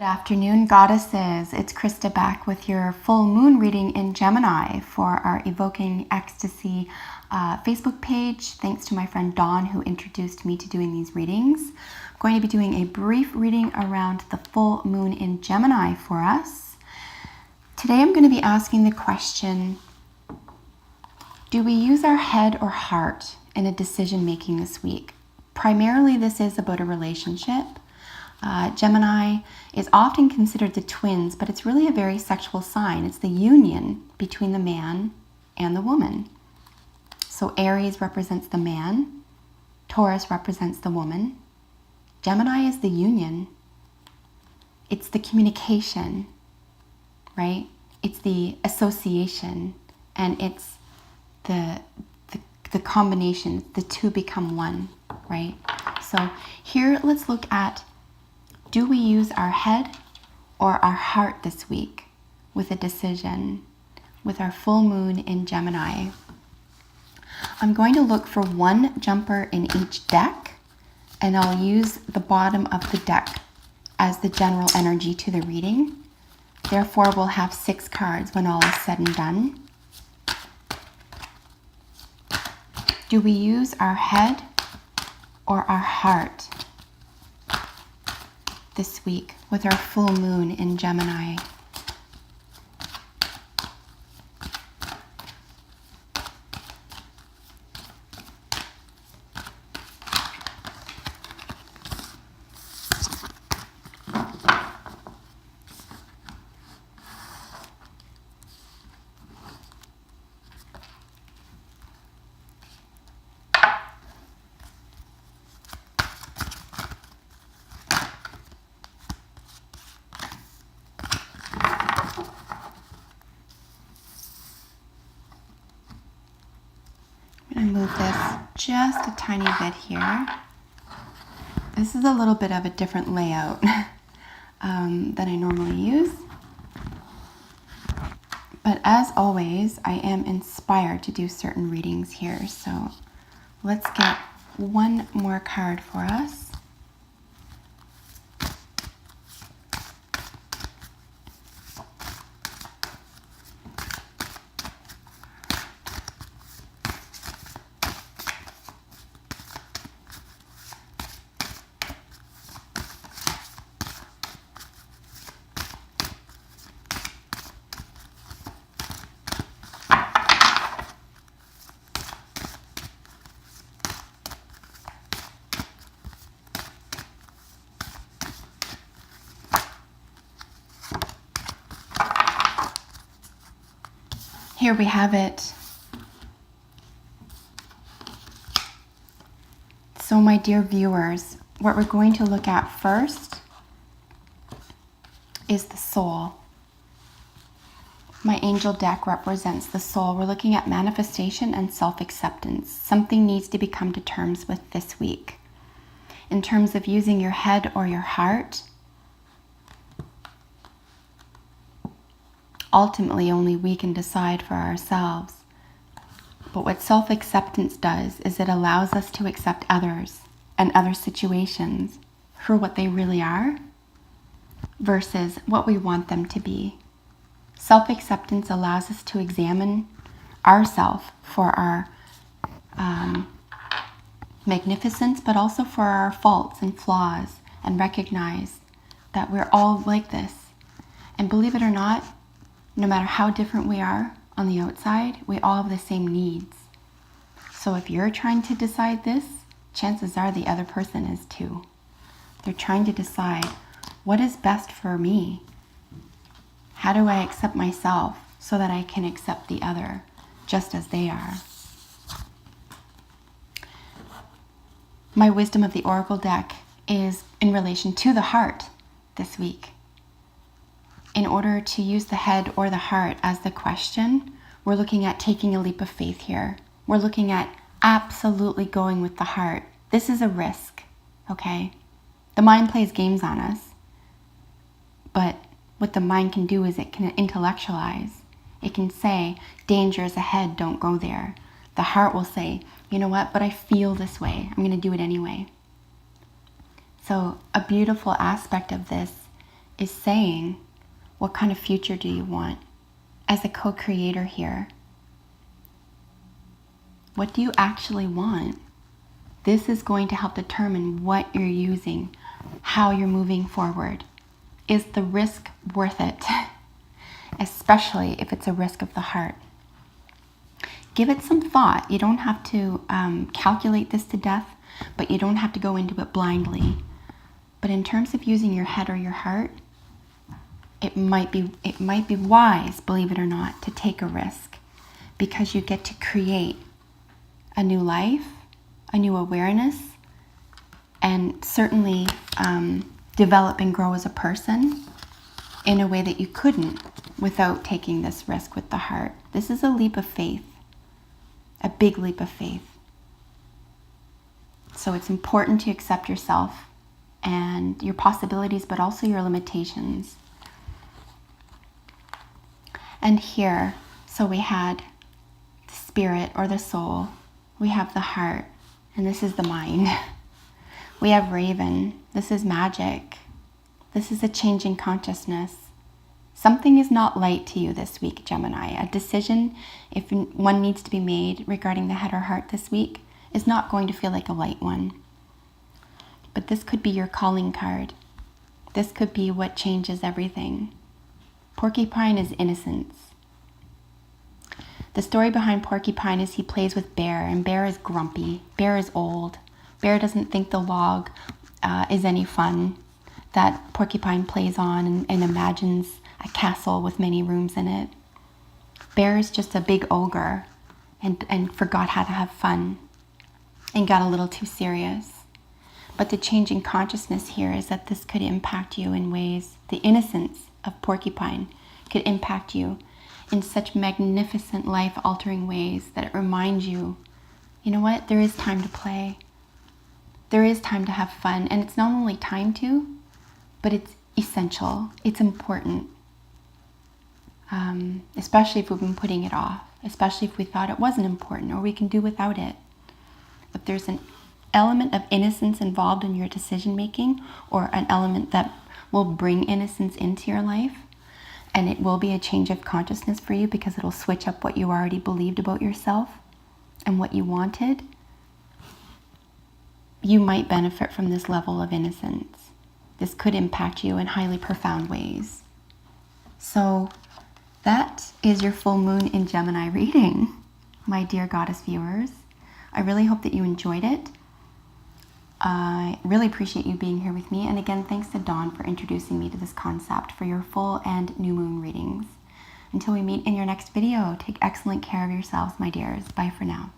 Good afternoon, goddesses. It's Krista back with your full moon reading in Gemini for our Evoking Ecstasy Facebook page. Thanks to my friend Dawn who introduced me to doing these readings. I'm going to be doing a brief reading around the full moon in Gemini for us. Today I'm going to be asking the question, do we use our head or heart in a decision making this week? Primarily this is about a relationship. Gemini is often considered the twins, but it's really a very sexual sign. It's the union between the man and the woman. So Aries represents the man, Taurus represents the woman. Gemini is the union. It's the communication, right? It's the association, and it's the combination. The two become one, right? So here, let's look at, do we use our head or our heart this week with a decision, with our full moon in Gemini? I'm going to look for one jumper in each deck, and I'll use the bottom of the deck as the general energy to the reading. Therefore, we'll have 6 cards when all is said and done. Do we use our head or our heart this week with our full moon in Gemini? I'm going to move this just a tiny bit here. This is a little bit of a different layout than I normally use. But as always, I am inspired to do certain readings here. So let's get one more card for us. Here we have it. So my dear viewers, what we're going to look at first is the soul. My angel deck represents the soul. We're looking at manifestation and self-acceptance. Something needs to be come to terms with this week. In terms of using your head or your heart, ultimately, only we can decide for ourselves. But what self-acceptance does is it allows us to accept others and other situations for what they really are versus what we want them to be. Self-acceptance allows us to examine ourselves for our magnificence, but also for our faults and flaws, and recognize that we're all like this. And believe it or not, no matter how different we are on the outside, we all have the same needs. So if you're trying to decide this, chances are the other person is too. They're trying to decide, what is best for me? How do I accept myself so that I can accept the other just as they are? My wisdom of the Oracle deck is in relation to the heart this week. In order to use the head or the heart as the question, we're looking at taking a leap of faith here. We're looking at absolutely going with the heart. This is a risk, okay? The mind plays games on us, but what the mind can do is it can intellectualize. It can say, danger is ahead, don't go there. The heart will say, you know what, but I feel this way. I'm going to do it anyway. So a beautiful aspect of this is saying, what kind of future do you want? As a co-creator here, what do you actually want? This is going to help determine what you're using, how you're moving forward. Is the risk worth it? Especially if it's a risk of the heart. Give it some thought. You don't have to calculate this to death, but you don't have to go into it blindly. But in terms of using your head or your heart, it might be wise, believe it or not, to take a risk, because you get to create a new life, a new awareness, and certainly develop and grow as a person in a way that you couldn't without taking this risk with the heart. This is a leap of faith, a big leap of faith. So it's important to accept yourself and your possibilities, but also your limitations. And here, so we had the spirit or the soul, we have the heart, and this is the mind. We have Raven, this is magic. This is a change in consciousness. Something is not light to you this week, Gemini. A decision, if one needs to be made regarding the head or heart this week, is not going to feel like a light one. But this could be your calling card. This could be what changes everything. Porcupine is innocence. The story behind Porcupine is he plays with Bear, and Bear is grumpy. Bear is old. Bear doesn't think the log is any fun that Porcupine plays on and imagines a castle with many rooms in it. Bear is just a big ogre and forgot how to have fun and got a little too serious. But the change in consciousness here is that this could impact you in ways, the innocence of Porcupine could impact you in such magnificent life-altering ways that it reminds you, you know what, there is time to play. There is time to have fun, and it's not only time to, but it's essential, it's important. Especially if we've been putting it off, especially if we thought it wasn't important or we can do without it. If there's an element of innocence involved in your decision making, or an element that will bring innocence into your life, and it will be a change of consciousness for you because it'll switch up what you already believed about yourself and what you wanted, you might benefit from this level of innocence. This could impact you in highly profound ways. So that is your full moon in Gemini reading, my dear goddess viewers. I really hope that you enjoyed it. I really appreciate you being here with me. And again, thanks to Dawn for introducing me to this concept for your full and new moon readings. Until we meet in your next video, take excellent care of yourselves, my dears. Bye for now.